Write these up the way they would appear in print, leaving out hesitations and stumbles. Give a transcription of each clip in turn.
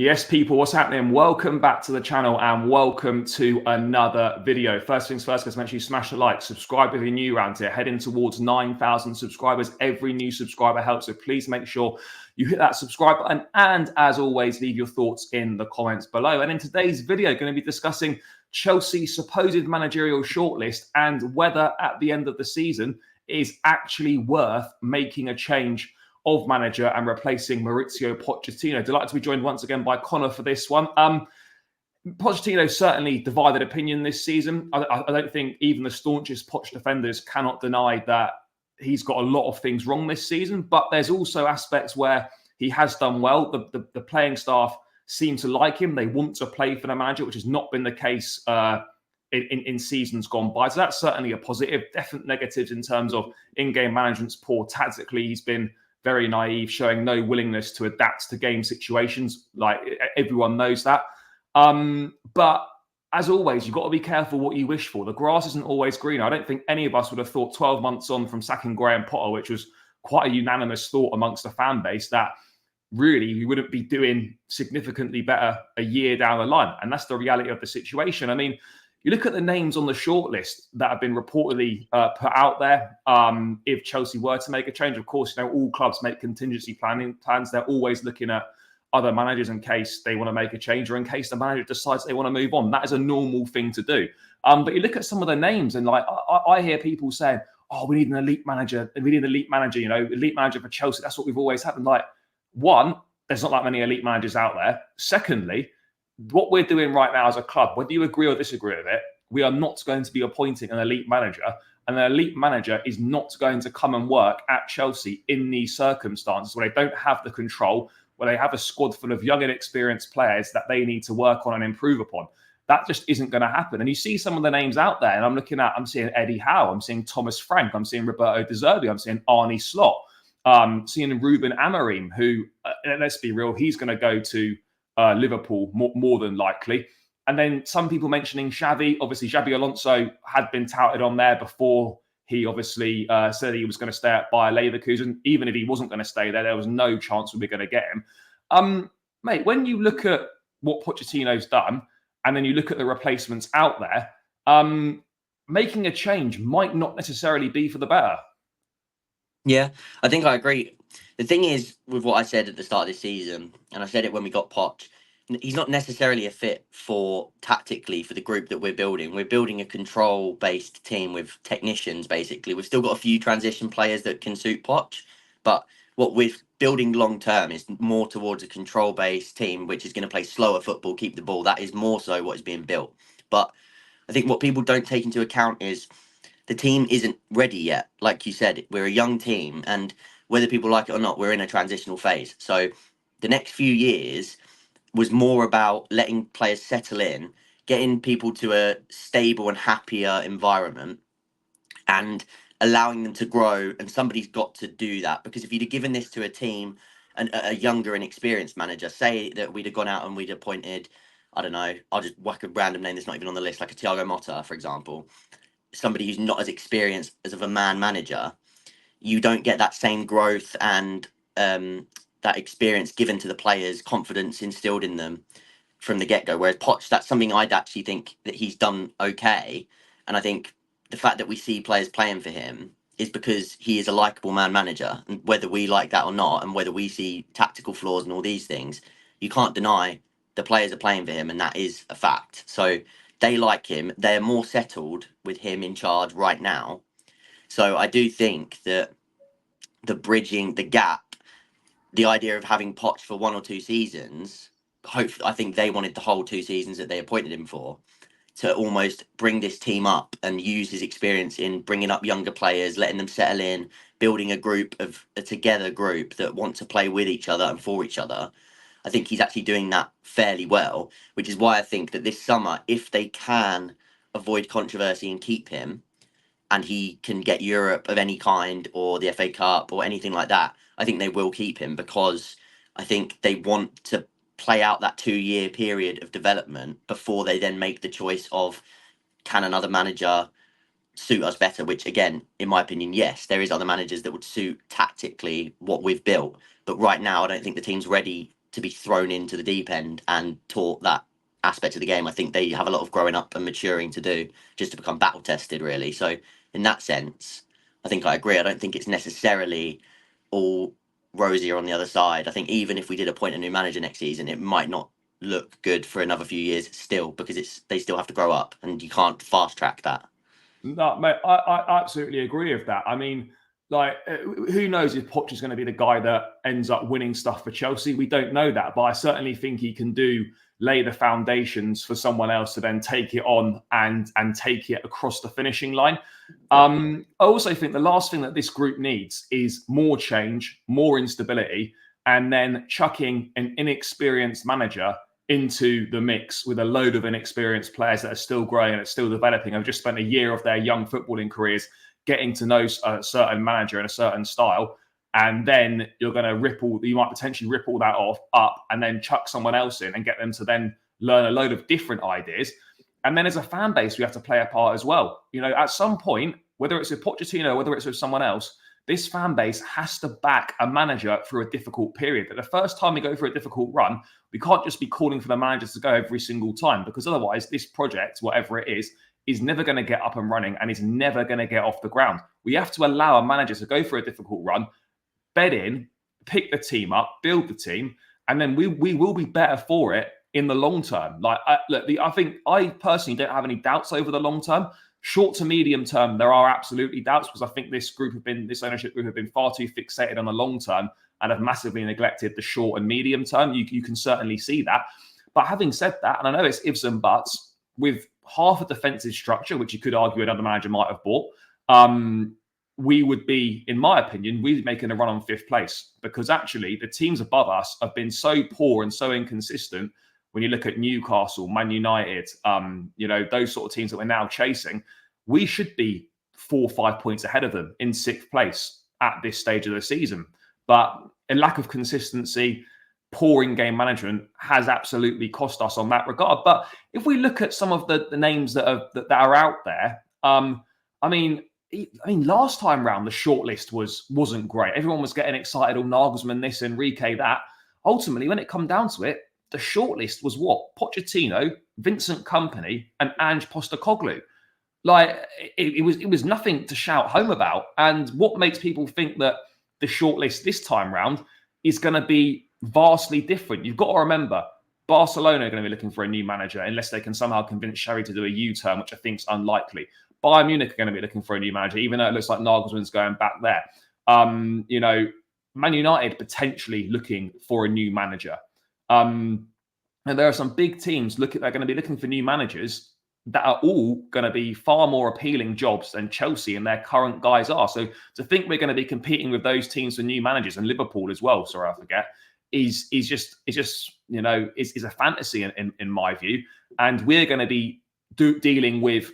Yes, people, what's happening? Welcome back to the channel and welcome to another video. First things first, guys, make sure you smash the like, subscribe if you're new around here, heading towards 9,000 subscribers. Every new subscriber helps, so please make sure you hit that subscribe button. And as always, leave your thoughts in the comments below. And in today's video, going to be discussing Chelsea's supposed managerial shortlist and whether at the end of the season it is actually worth making a change of manager and replacing Mauricio Pochettino. Delighted to be joined once again by Connor for this one. Pochettino certainly divided opinion this season. I don't think even the staunchest Poch defenders cannot deny that he's got a lot of things wrong this season, but there's also aspects where he has done well. The playing staff seem to like him. They want to play for the manager, which has not been the case in seasons gone by. So that's certainly a positive. Definite negatives in terms of in-game management's poor. Tactically, he's been very naive, showing no willingness to adapt to game situations. Like everyone knows that. But as always, you've got to be careful what you wish for. The grass isn't always green. I don't think any of us would have thought 12 months on from sacking Graham Potter, which was quite a unanimous thought amongst the fan base, that really we wouldn't be doing significantly better a year down the line. And that's the reality of the situation. I mean, you look at the names on the shortlist that have been reportedly put out there. If Chelsea were to make a change, of course, all clubs make contingency plans. They're always looking at other managers in case they want to make a change or in case the manager decides they want to move on. That is a normal thing to do. But you look at some of the names and I hear people saying, "Oh, we need an elite manager. We need an elite manager. Elite manager for Chelsea. That's what we've always had." And one, there's not that many elite managers out there. Secondly, what we're doing right now as a club, whether you agree or disagree with it, we are not going to be appointing an elite manager. And an elite manager is not going to come and work at Chelsea in these circumstances where they don't have the control, where they have a squad full of young, inexperienced players that they need to work on and improve upon. That just isn't going to happen. And you see some of the names out there, and I'm seeing Eddie Howe, I'm seeing Thomas Frank, I'm seeing Roberto De Zerbi, I'm seeing Arne Slot, seeing Ruben Amorim, who, let's be real, he's going to go to Liverpool more than likely. And then some people mentioning Xavi. Obviously, Xabi Alonso had been touted on there before he obviously said he was going to stay at Bayer Leverkusen. Even if he wasn't going to stay there, there was no chance we were going to get him. Mate, when you look at what Pochettino's done and then you look at the replacements out there, making a change might not necessarily be for the better. Yeah, I think I agree. The thing is, with what I said at the start of this season, and I said it when we got Poch, he's not necessarily a fit tactically for the group that we're building. We're building a control-based team with technicians, basically. We've still got a few transition players that can suit Poch, but what we're building long-term is more towards a control-based team, which is going to play slower football, keep the ball. That is more so what is being built. But I think what people don't take into account is the team isn't ready yet. Like you said, we're a young team, and whether people like it or not, we're in a transitional phase. So the next few years was more about letting players settle in, getting people to a stable and happier environment, and allowing them to grow. And somebody's got to do that, because if you'd have given this to a team, a younger and experienced manager, say that we'd have gone out and we'd appointed, I don't know, I'll just whack a random name that's not even on the list, like a Thiago Motta, for example, somebody who's not as experienced as of a man manager, you don't get that same growth and that experience given to the players, confidence instilled in them from the get-go. Whereas Poch, that's something I'd actually think that he's done okay. And I think the fact that we see players playing for him is because he is a likeable man manager. And whether we like that or not, and whether we see tactical flaws and all these things, you can't deny the players are playing for him, and that is a fact. So they like him. They're more settled with him in charge right now. So I do think that the bridging the gap, the idea of having Poch for 1 or 2 seasons, I think they wanted the whole 2 seasons that they appointed him for, to almost bring this team up and use his experience in bringing up younger players, letting them settle in, building a together group that want to play with each other and for each other. I think he's actually doing that fairly well, which is why I think that this summer, if they can avoid controversy and keep him, and he can get Europe of any kind or the FA Cup or anything like that, I think they will keep him, because I think they want to play out that 2-year period of development before they then make the choice of, can another manager suit us better? Which, again, in my opinion, yes, there is other managers that would suit tactically what we've built. But right now, I don't think the team's ready to be thrown into the deep end and taught that aspect of the game. I think they have a lot of growing up and maturing to do just to become battle tested, really. So in that sense, I think I agree. I don't think it's necessarily all rosier on the other side. I think even if we did appoint a new manager next season, it might not look good for another few years still, because they still have to grow up and you can't fast track that. No, mate, I absolutely agree with that. I mean, like, who knows if Poch is going to be the guy that ends up winning stuff for Chelsea? We don't know that, but I certainly think he can lay the foundations for someone else to then take it on and take it across the finishing line. I also think the last thing that this group needs is more change, more instability, and then chucking an inexperienced manager into the mix with a load of inexperienced players that are still growing and are still developing. Have just spent a year of their young footballing careers getting to know a certain manager and a certain style. And then you might potentially rip all that up and then chuck someone else in and get them to then learn a load of different ideas. And then as a fan base, we have to play a part as well. You know, at some point, whether it's with Pochettino, whether it's with someone else, this fan base has to back a manager through a difficult period. But the first time we go through a difficult run, we can't just be calling for the managers to go every single time, because otherwise this project, whatever it is never going to get up and running and is never going to get off the ground. We have to allow a manager to go through a difficult run, bed in, pick the team up, build the team, and then we will be better for it in the long term. Like, I think I personally don't have any doubts over the long term. Short to medium term, there are absolutely doubts, because I think this ownership group have been far too fixated on the long term and have massively neglected the short and medium term. You can certainly see that. But having said that, and I know it's ifs and buts, with half a defensive structure, which you could argue another manager might have bought, we would be, in my opinion, we'd be making a run on fifth place, because actually the teams above us have been so poor and so inconsistent. When you look at Newcastle, Man United, those sort of teams that we're now chasing, we should be 4 or 5 points ahead of them in sixth place at this stage of the season. But a lack of consistency, poor in-game management has absolutely cost us on that regard. But if we look at some of the names that are out there, I mean, last time round the shortlist wasn't great. Everyone was getting excited. Oh, Nagelsmann this, Enrique that. Ultimately, when it come down to it, the shortlist was what? Pochettino, Vincent Kompany, and Ange Postecoglou. Like, it was nothing to shout home about. And what makes people think that the shortlist this time round is going to be vastly different? You've got to remember, Barcelona are going to be looking for a new manager unless they can somehow convince Xavi to do a U-turn, which I think is unlikely. Bayern Munich are going to be looking for a new manager, even though it looks like Nagelsmann's going back there. Man United potentially looking for a new manager. And there are some big teams they're going to be looking for new managers that are all going to be far more appealing jobs than Chelsea and their current guys are. So to think we're going to be competing with those teams for new managers, and Liverpool as well, sorry, I forget, is just a fantasy in my view. And we're going to be dealing with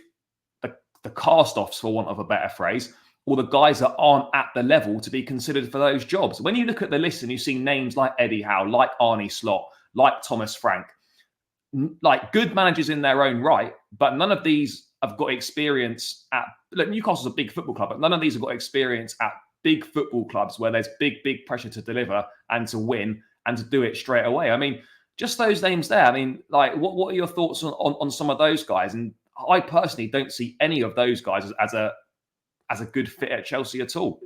the cast-offs, for want of a better phrase, or the guys that aren't at the level to be considered for those jobs. When you look at the list and you see names like Eddie Howe, like Arne Slot, like Thomas Frank, like good managers in their own right, but none of these have got experience at... Look, Newcastle's a big football club, but none of these have got experience at big football clubs where there's big pressure to deliver and to win and to do it straight away. I mean, just those names there. I mean, like, what are your thoughts on some of those guys? And I personally don't see any of those guys as a good fit at Chelsea at all.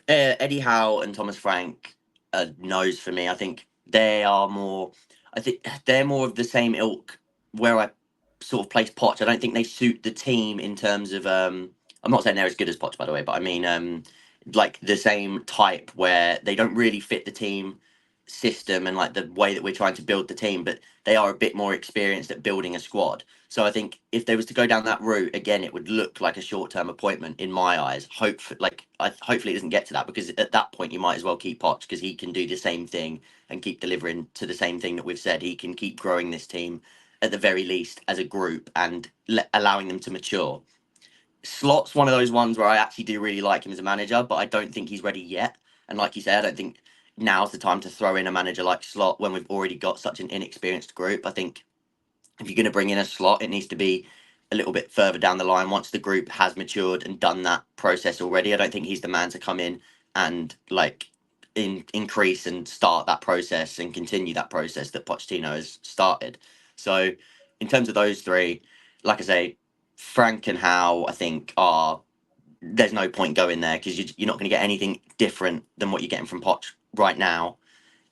Eddie Howe and Thomas Frank are no's for me. I think they're more of the same ilk where I sort of place Poch. I don't think they suit the team in terms of I'm not saying they're as good as Poch, by the way, but I mean like the same type where they don't really fit the team system and like the way that we're trying to build the team, but they are a bit more experienced at building a squad. So I think if they was to go down that route again, it would look like a short-term appointment in my eyes. Hopefully it doesn't get to that, because at that point you might as well keep Poch, because he can do the same thing and keep delivering to the same thing that we've said. He can keep growing this team at the very least as a group and allowing them to mature. Slot's one of those ones where I actually do really like him as a manager, but I don't think he's ready yet. And like you said, I don't think now's the time to throw in a manager like Slot when we've already got such an inexperienced group. I think if you're going to bring in a Slot, it needs to be a little bit further down the line once the group has matured and done that process already. I don't think he's the man to come in and like increase and start that process and continue that process that Pochettino has started. So in terms of those three, like I say, Frank and Howe, I think there's no point going there because you're not going to get anything different than what you're getting from Poch right now.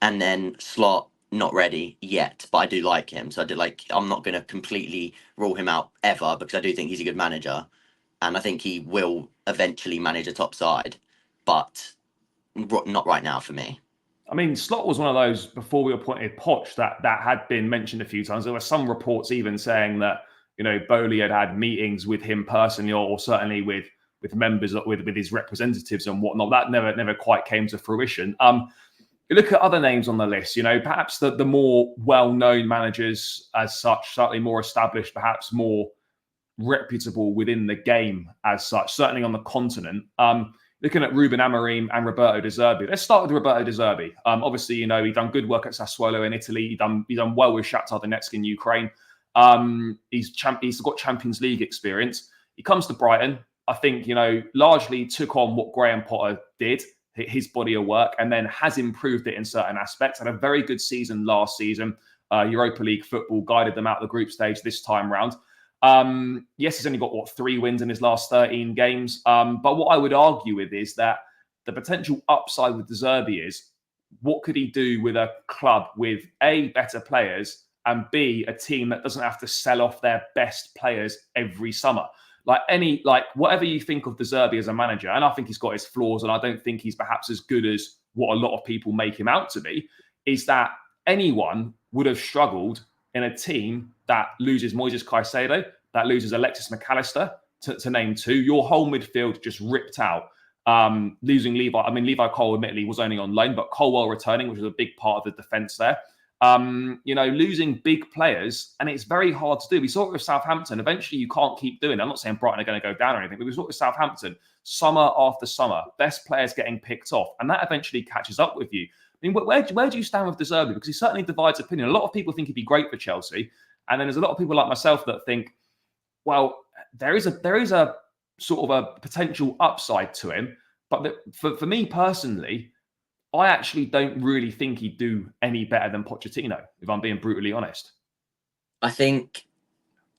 And then Slot, not ready yet, but I do like him. So I'm not going to completely rule him out ever because I do think he's a good manager. And I think he will eventually manage a top side, but not right now for me. I mean, Slot was one of those before we appointed Poch that had been mentioned a few times. There were some reports even saying that, Bowley had meetings with him personally, or certainly with members, with his representatives and whatnot. That never quite came to fruition. You look at other names on the list, perhaps the more well-known managers as such, slightly more established, perhaps more reputable within the game as such, certainly on the continent. Looking at Ruben Amorim and Roberto De Zerbi. Let's start with Roberto De Zerbi. Obviously, he done good work at Sassuolo in Italy. He done well with Shakhtar Donetsk in Ukraine. He's got Champions League experience. He comes to Brighton. I think, largely took on what Graham Potter did, his body of work, and then has improved it in certain aspects. Had a very good season last season. Europa League football guided them out the group stage this time round. Yes, he's only got 3 wins in his last 13 games. But what I would argue with is that the potential upside with De Zerbi is what could he do with a club with A, better players, and B, a team that doesn't have to sell off their best players every summer. Whatever you think of De Zerbi as a manager, and I think he's got his flaws, and I don't think he's perhaps as good as what a lot of people make him out to be, is that anyone would have struggled in a team that loses Moises Caicedo, that loses Alexis McAllister, to name 2. Your whole midfield just ripped out. Losing Levi. I mean, Levi Cole admittedly was only on loan, but Colwell returning, which was a big part of the defence there. Losing big players, and it's very hard to do. We saw it with Southampton. Eventually, you can't keep doing it. I'm not saying Brighton are going to go down or anything, but we saw it with Southampton summer after summer, best players getting picked off, and that eventually catches up with you. I mean, where do you stand with De Zerbi? Because he certainly divides opinion. A lot of people think he'd be great for Chelsea, and then there's a lot of people like myself that think, well, there is a sort of a potential upside to him. But for me personally, I actually don't really think he'd do any better than Pochettino, if I'm being brutally honest. I think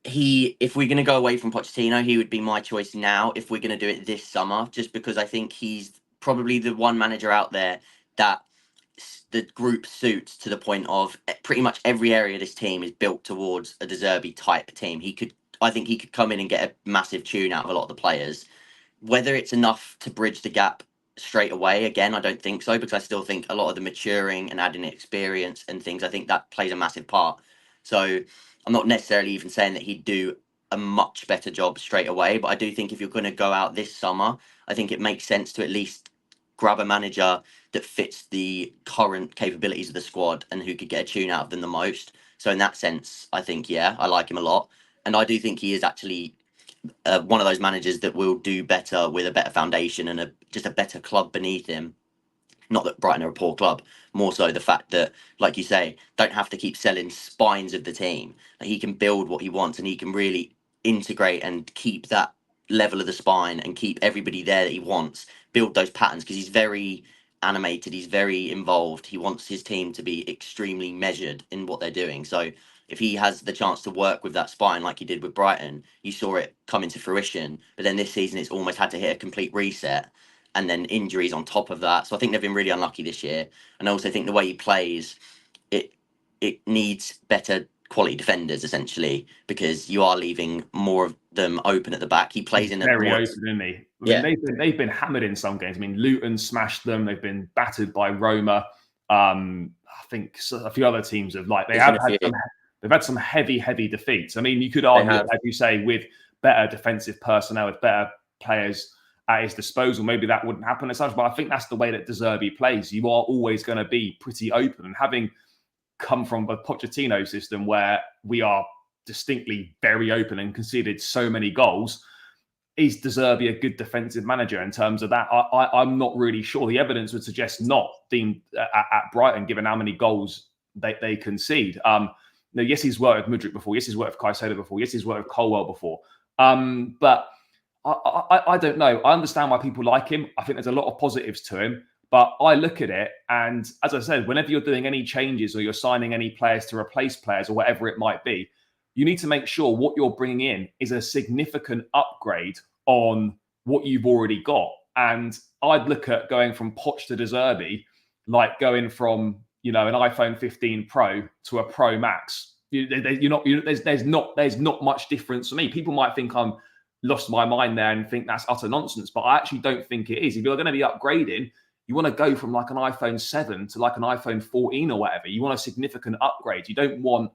if we're going to go away from Pochettino, he would be my choice now if we're going to do it this summer, just because I think he's probably the one manager out there that the group suits to the point of pretty much every area of this team is built towards a De Zerbi type team. I think he could come in and get a massive tune out of a lot of the players. Whether it's enough to bridge the gap straight away, again, I don't think so, because I still think a lot of the maturing and adding experience and things, I think that plays a massive part. So I'm not necessarily even saying that he'd do a much better job straight away, but I do think if you're going to go out this summer, I think it makes sense to at least grab a manager that fits the current capabilities of the squad and who could get a tune out of them the most. So in that sense, I think, yeah, I like him a lot. And I do think he is actually one of those managers that will do better with a better foundation and just a better club beneath him. Not that Brighton are a poor club, more so the fact that, like you say, don't have to keep selling spines of the team. Like, he can build what he wants and he can really integrate and keep that level of the spine and keep everybody there that he wants, build those patterns, because he's very animated, he's very involved. He wants his team to be extremely measured in what they're doing. So if he has the chance to work with that spine like he did with Brighton, you saw it come into fruition. But then this season, it's almost had to hit a complete reset, and then injuries on top of that. So I think they've been really unlucky this year. And I also think the way he plays, it needs better quality defenders, essentially, because you are leaving more of them open at the back. He plays in a very open, isn't he? Yeah. They've been hammered in some games. I mean, Luton smashed them. They've been battered by Roma. I think a few other teams have they've had some heavy defeats. I mean, you could argue, as you say, with better defensive personnel, with better players at his disposal, maybe that wouldn't happen as such. But I think that's the way that De Zerbi plays. You are always going to be pretty open, and having come from a Pochettino system where we are distinctly very open and conceded so many goals, is De Zerbi a good defensive manager in terms of that? I'm not really sure. The evidence would suggest not, deemed at Brighton, given how many goals they concede. Yes, he's worked with Mudryk before. Yes, he's worked with Caicedo before. Yes, he's worked with Colwell before. But I don't know. I understand why people like him. I think there's a lot of positives to him. But I look at it, and as I said, whenever you're doing any changes or you're signing any players to replace players or whatever it might be, you need to make sure what you're bringing in is a significant upgrade on what you've already got. And I'd look at going from Poch to De Zerbi, like going from an iPhone 15 Pro to a Pro Max. There's not much difference for me. People might think I'm lost my mind there and think that's utter nonsense, but I actually don't think it is. If you're going to be upgrading, you want to go from like an iPhone 7 to like an iPhone 14 or whatever. You want a significant upgrade. You don't want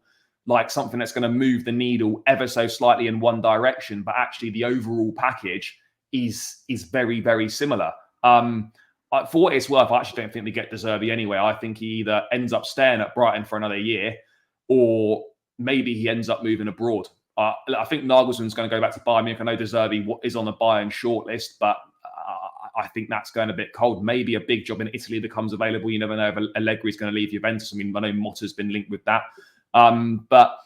like something that's going to move the needle ever so slightly in one direction, but actually the overall package is very, very similar. For what it's worth, I actually don't think we get De Zerbi anyway. I think he either ends up staying at Brighton for another year, or maybe he ends up moving abroad. I think Nagelsmann's going to go back to Bayern Munich. I know De Zerbi is on the Bayern shortlist, but I think that's going a bit cold. Maybe a big job in Italy becomes available. You never know if Allegri's going to leave Juventus. I mean, I know Motta's been linked with that. But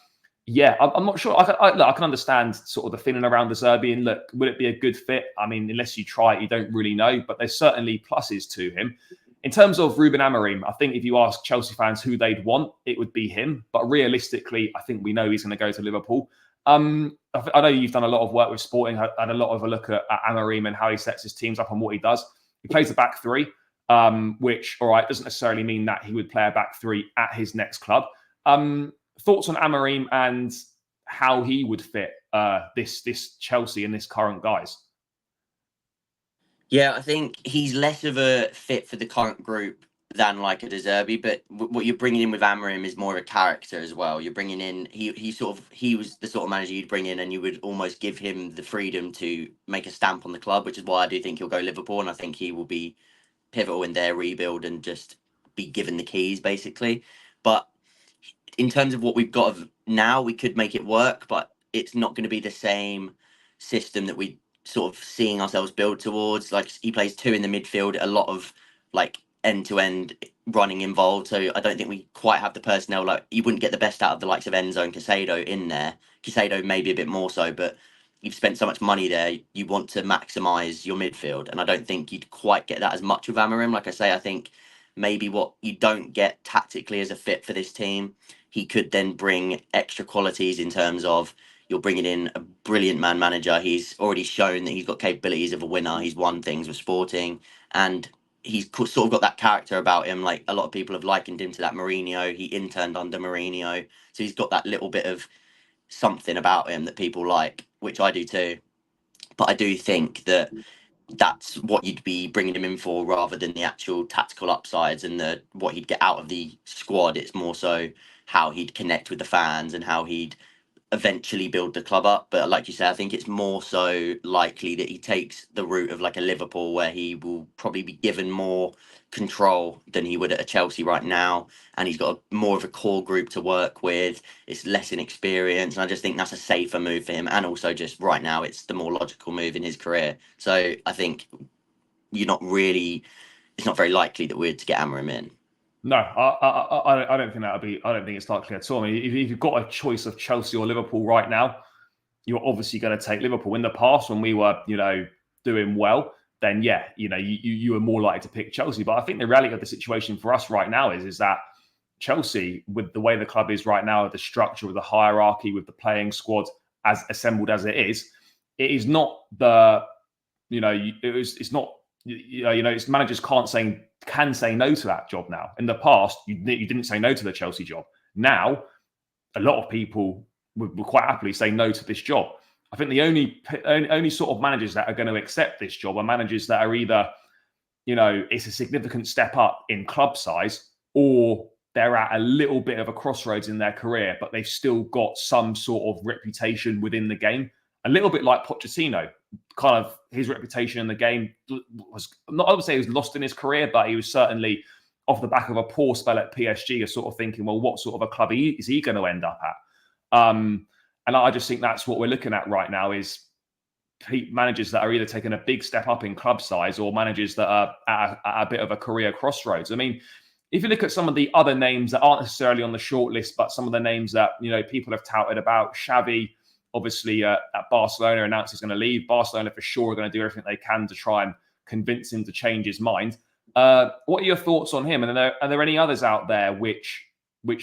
yeah, I'm not sure. I can understand sort of the feeling around De Zerbi. And look, would it be a good fit? I mean, unless you try it, you don't really know. But there's certainly pluses to him. In terms of Ruben Amorim, I think if you ask Chelsea fans who they'd want, it would be him. But realistically, I think we know he's going to go to Liverpool. I know you've done a lot of work with Sporting, had a lot of a look at Amorim and how he sets his teams up and what he does. He plays a back three, which, all right, doesn't necessarily mean that he would play a back three at his next club. Thoughts on Amorim and how he would fit this Chelsea and this current guys? Yeah, I think he's less of a fit for the current group than like a De Zerbi, but what you're bringing in with Amorim is more of a character as well. You're bringing in he was the sort of manager you'd bring in, and you would almost give him the freedom to make a stamp on the club, which is why I do think he'll go Liverpool, and I think he will be pivotal in their rebuild and just be given the keys basically. But in terms of what we've got now, we could make it work, but it's not going to be the same system that we sort of seeing ourselves build towards. Like, he plays two in the midfield, a lot of like end-to-end running involved, so I don't think we quite have the personnel. Like, you wouldn't get the best out of the likes of Enzo and Caicedo in there. Caicedo maybe a bit more so, but you've spent so much money there, you want to maximise your midfield, and I don't think you'd quite get that as much with Amorim. Like I say, I think maybe what you don't get tactically as a fit for this team, he could then bring extra qualities in terms of you're bringing in a brilliant man manager. He's already shown that he's got capabilities of a winner. He's won things with Sporting, and he's sort of got that character about him. Like, a lot of people have likened him to that Mourinho. He interned under Mourinho, so he's got that little bit of something about him that people like, which I do too. But I do think that that's what you'd be bringing him in for, rather than the actual tactical upsides and the what he'd get out of the squad. It's more so how he'd connect with the fans and how he'd eventually build the club up. But like you say, I think it's more so likely that he takes the route of like a Liverpool, where he will probably be given more control than he would at a Chelsea right now, and he's got more of a core group to work with. It's less inexperienced, and I just think that's a safer move for him, and also just right now it's the more logical move in his career. So I think it's not very likely that we're to get Amorim in. No, I don't think that'll be. I don't think it's likely at all. I mean, if you've got a choice of Chelsea or Liverpool right now, you're obviously going to take Liverpool. In the past, when we were, doing well, then yeah, you were more likely to pick Chelsea. But I think the reality of the situation for us right now is that Chelsea, with the way the club is right now, with the structure, with the hierarchy, with the playing squad as assembled as it is not the, it's not, it's managers can say no to that job now. In the past, you didn't say no to the Chelsea job. Now, a lot of people would quite happily say no to this job. I think the only sort of managers that are going to accept this job are managers that are either, it's a significant step up in club size, or they're at a little bit of a crossroads in their career, but they've still got some sort of reputation within the game. A little bit like Pochettino. Kind of his reputation in the game was not, I would say he was lost in his career, but he was certainly off the back of a poor spell at PSG, you're sort of thinking, well, what sort of a club is he going to end up at? And I just think that's what we're looking at right now, is managers that are either taking a big step up in club size, or managers that are at a bit of a career crossroads. I mean, if you look at some of the other names that aren't necessarily on the shortlist, but some of the names that, people have touted about, Xavi, obviously at Barcelona, announced he's going to leave. Barcelona for sure are going to do everything they can to try and convince him to change his mind. What are your thoughts on him? And are there any others out there which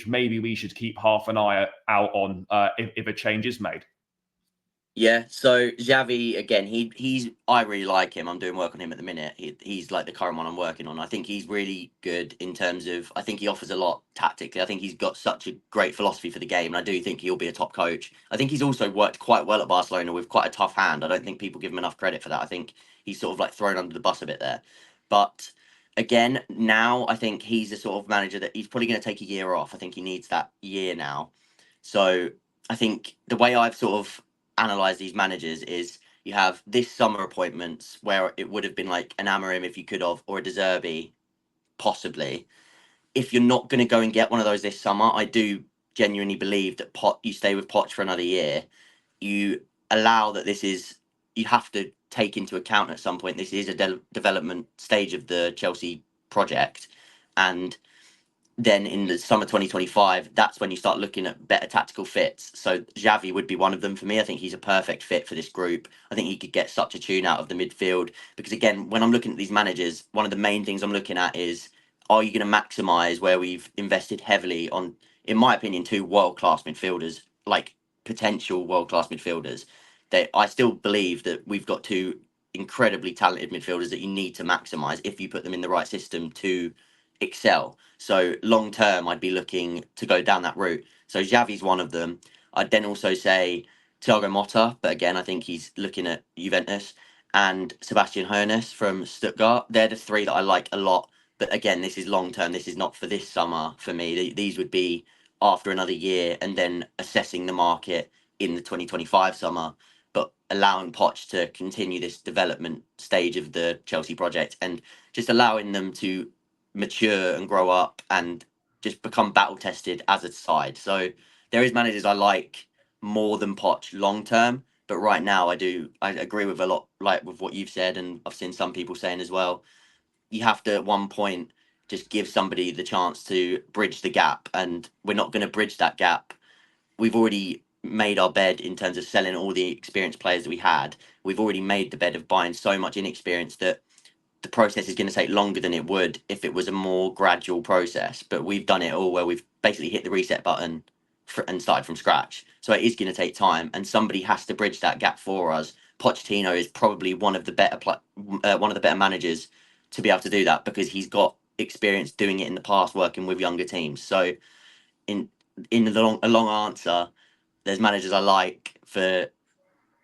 maybe we should keep half an eye out on if a change is made? Yeah, so Xavi again, he's I really like him. I'm doing work on him at the minute. He's like the current one I'm working on. I think he's really good in terms of I think he offers a lot tactically. I think he's got such a great philosophy for the game, and I do think he'll be a top coach. I think he's also worked quite well at Barcelona with quite a tough hand. I don't think people give him enough credit for that. I think he's sort of like thrown under the bus a bit there. But again, now I think he's the sort of manager that he's probably going to take a year off. I think he needs that year now. So I think the way I've sort of analyze these managers is you have this summer appointments where it would have been like an Amorim if you could have, or a De Zerbi, possibly. If you're not going to go and get one of those this summer, I do genuinely believe that you stay with Poch for another year. You allow that this is, you have to take into account at some point, this is a development stage of the Chelsea project. And then in the summer 2025, that's when you start looking at better tactical fits. So Xavi would be one of them for me. I think he's a perfect fit for this group. I think he could get such a tune out of the midfield. Because again, when I'm looking at these managers, one of the main things I'm looking at is, are you going to maximise where we've invested heavily on, in my opinion, two world-class midfielders, like potential world-class midfielders. I still believe that we've got two incredibly talented midfielders that you need to maximise if you put them in the right system to excel. So long term, I'd be looking to go down that route. So Xavi's one of them. I'd then also say Thiago Motta, but again, I think he's looking at Juventus, and Sebastian Hoeneß from Stuttgart. They're the three that I like a lot. But again, this is long term. This is not for this summer for me. These would be after another year and then assessing the market in the 2025 summer, but allowing Poch to continue this development stage of the Chelsea project and just allowing them to mature and grow up and just become battle tested as a side. So there is managers I like more than Poch long term, but right now I agree with a lot, like with what you've said, and I've seen some people saying as well. You have to at one point just give somebody the chance to bridge the gap, and we're not going to bridge that gap. We've already made our bed in terms of selling all the experienced players that we had. We've already made the bed of buying so much inexperience that the process is going to take longer than it would if it was a more gradual process. But we've done it all where we've basically hit the reset button and started from scratch. So it is going to take time, and somebody has to bridge that gap for us. Pochettino is probably one of the better managers to be able to do that because he's got experience doing it in the past, working with younger teams. So in a long answer, there's managers I like for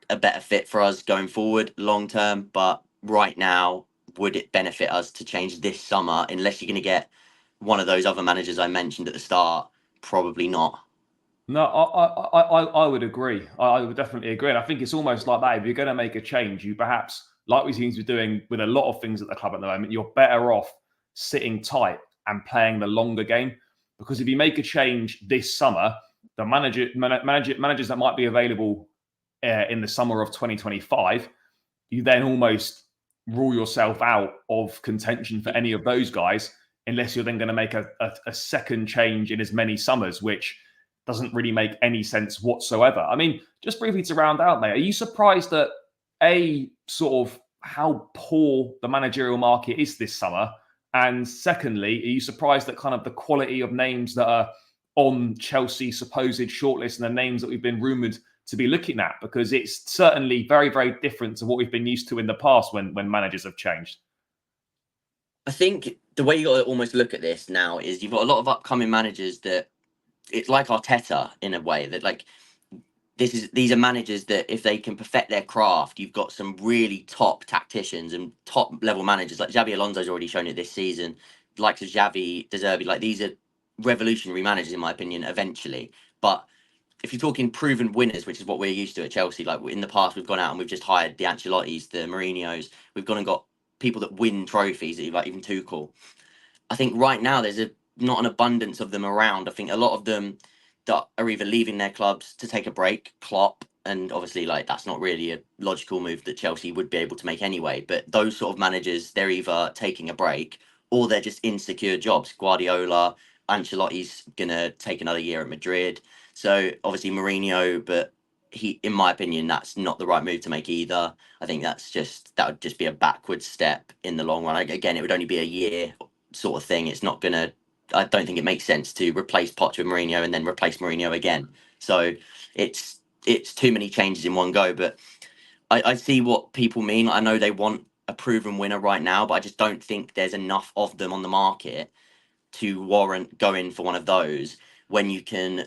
a better fit for us going forward long term, but right now, would it benefit us to change this summer unless you're going to get one of those other managers I mentioned at the start? Probably not. No, I would agree. I would definitely agree. And I think it's almost like that. If you're going to make a change, you perhaps, like we seem to be doing with a lot of things at the club at the moment, you're better off sitting tight and playing the longer game. Because if you make a change this summer, the managers that might be available in the summer of 2025, you then almost rule yourself out of contention for any of those guys, unless you're then going to make a second change in as many summers, which doesn't really make any sense whatsoever. I mean, just briefly to round out, mate, are you surprised at sort of how poor the managerial market is this summer? And secondly, are you surprised at kind of the quality of names that are on Chelsea's supposed shortlist and the names that we've been rumoured to be looking at? Because it's certainly very, very different to what we've been used to in the past when managers have changed. I think the way you got to almost look at this now is you've got a lot of upcoming managers that it's like Arteta in a way that like these are managers that if they can perfect their craft, you've got some really top tacticians and top level managers like Xabi Alonso's already shown it this season. Likes of Xavi, De Zerbi, like these are revolutionary managers in my opinion. Eventually, but if you're talking proven winners, which is what we're used to at Chelsea, like in the past we've gone out and we've just hired the Ancelottis, the Mourinhos, we've gone and got people that win trophies, like even Tuchel. I think right now there's not an abundance of them around. I think a lot of them that are either leaving their clubs to take a break, Klopp, and obviously like that's not really a logical move that Chelsea would be able to make anyway. But those sort of managers, they're either taking a break or they're just insecure jobs. Guardiola, Ancelotti's gonna take another year at Madrid. So obviously Mourinho, but in my opinion, that's not the right move to make either. I think that would just be a backward step in the long run. Again, it would only be a year sort of thing. It's not gonna. I don't think it makes sense to replace Poch with Mourinho and then replace Mourinho again. So it's too many changes in one go. But I see what people mean. I know they want a proven winner right now, but I just don't think there's enough of them on the market to warrant going for one of those when you can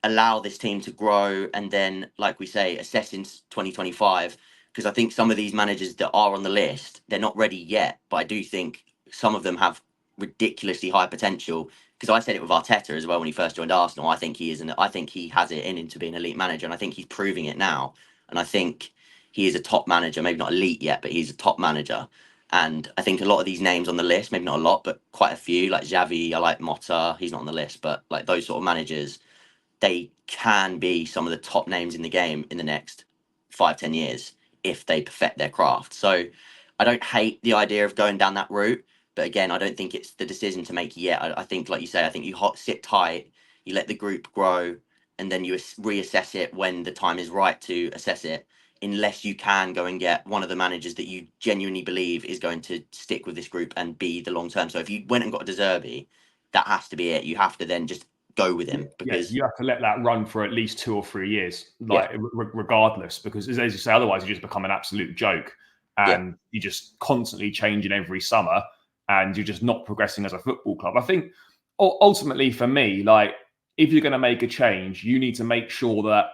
allow this team to grow and then, like we say, assess in 2025. Because I think some of these managers that are on the list, they're not ready yet, but I do think some of them have ridiculously high potential. Because I said it with Arteta as well when he first joined Arsenal. I think I think he has it in him to be an elite manager, and I think he's proving it now. And I think he is a top manager, maybe not elite yet, but he's a top manager. And I think a lot of these names on the list, maybe not a lot, but quite a few, like Xavi, I like Motta, he's not on the list, but like those sort of managers, they can be some of the top names in the game in the next 5-10 years if they perfect their craft. So I don't hate the idea of going down that route, but again, I don't think it's the decision to make yet. I think, like you say, I think you sit tight, you let the group grow, and then you reassess it when the time is right to assess it, unless you can go and get one of the managers that you genuinely believe is going to stick with this group and be the long term. So if you went and got a De Zerbi, that has to be it. You have to then just go with him, because you have to let that run for at least 2 or 3 years, like regardless, because as you say, otherwise you just become an absolute joke, and you're just constantly changing every summer, and you're just not progressing as a football club. I think ultimately for me, like, if you're going to make a change, you need to make sure that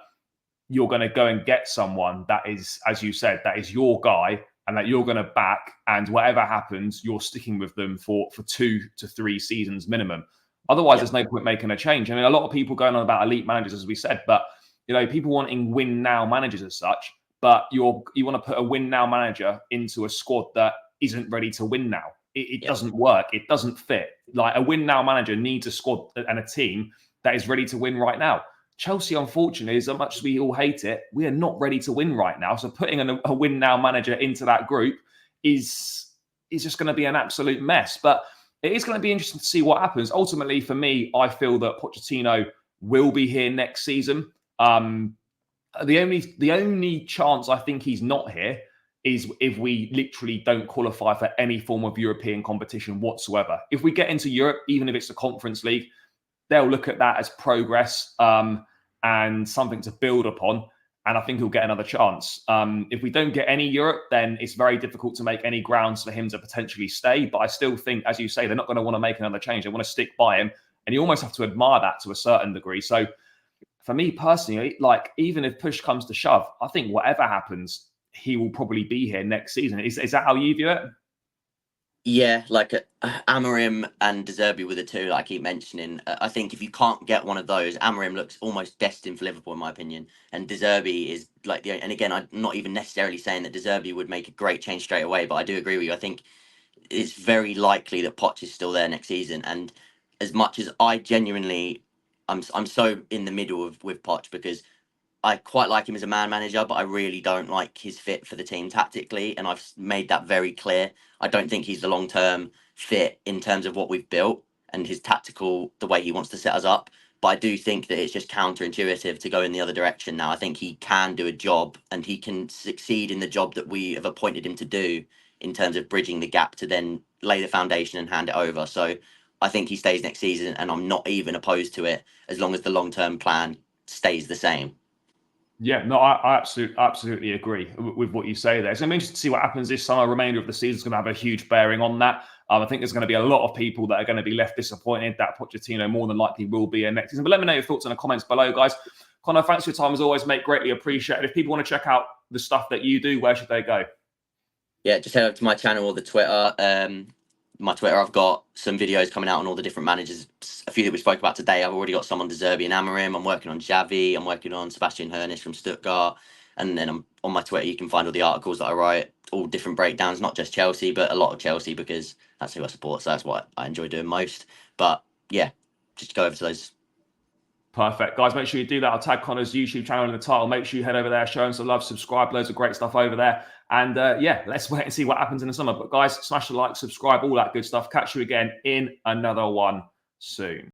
you're going to go and get someone that is, as you said, that is your guy, and that you're going to back, and whatever happens, you're sticking with them for 2 to 3 seasons minimum. Otherwise, there's no point making a change. I mean, a lot of people going on about elite managers, as we said, but people wanting win now managers as such. But you want to put a win now manager into a squad that isn't ready to win now. It doesn't work. It doesn't fit. Like, a win now manager needs a squad and a team that is ready to win right now. Chelsea, unfortunately, as much as we all hate it, we are not ready to win right now. So putting a win now manager into that group is just going to be an absolute mess. But it is going to be interesting to see what happens. Ultimately, for me, I feel that Pochettino will be here next season. The only chance I think he's not here is if we literally don't qualify for any form of European competition whatsoever. If we get into Europe, even if it's the Conference League, they'll look at that as progress and something to build upon. And I think he'll get another chance. If we don't get any Europe, then it's very difficult to make any grounds for him to potentially stay. But I still think, as you say, they're not going to want to make another change. They want to stick by him. And you almost have to admire that to a certain degree. So for me personally, like, even if push comes to shove, I think whatever happens, he will probably be here next season. Is that how you view it? Yeah, like Amorim and De Zerbi were the two that I keep mentioning. I think if you can't get one of those, Amorim looks almost destined for Liverpool, in my opinion. And De Zerbi is like and again, I'm not even necessarily saying that De Zerbi would make a great change straight away, but I do agree with you. I think it's very likely that Poch is still there next season. And as much as I genuinely, I'm so in the middle with Poch, because I quite like him as a man manager, but I really don't like his fit for the team tactically. And I've made that very clear. I don't think he's the long-term fit in terms of what we've built and his tactical, the way he wants to set us up. But I do think that it's just counterintuitive to go in the other direction now. I think he can do a job, and he can succeed in the job that we have appointed him to do in terms of bridging the gap to then lay the foundation and hand it over. So I think he stays next season, and I'm not even opposed to it as long as the long-term plan stays the same. Yeah, no, I absolutely agree with what you say there. So I'm interested to see what happens this summer. Remainder of the season is going to have a huge bearing on that. I think there's going to be a lot of people that are going to be left disappointed that Pochettino more than likely will be here next season. But let me know your thoughts in the comments below, guys. Connor, thanks for your time as always, mate. Greatly appreciated. If people want to check out the stuff that you do, where should they go? Yeah, just head over to my channel or the Twitter. My Twitter, I've got some videos coming out on all the different managers. A few that we spoke about today. I've already got some on De Zerbi and Amorim. I'm working on Xavi. I'm working on Sebastian Hoeneß from Stuttgart. And then on my Twitter, you can find all the articles that I write, all different breakdowns, not just Chelsea, but a lot of Chelsea, because that's who I support. So that's what I enjoy doing most. But yeah, just go over to those. Perfect. Guys, make sure you do that. I'll tag Connor's YouTube channel in the title. Make sure you head over there, show him some love, subscribe. Loads of great stuff over there. And yeah, let's wait and see what happens in the summer. But guys, smash the like, subscribe, all that good stuff. Catch you again in another one soon.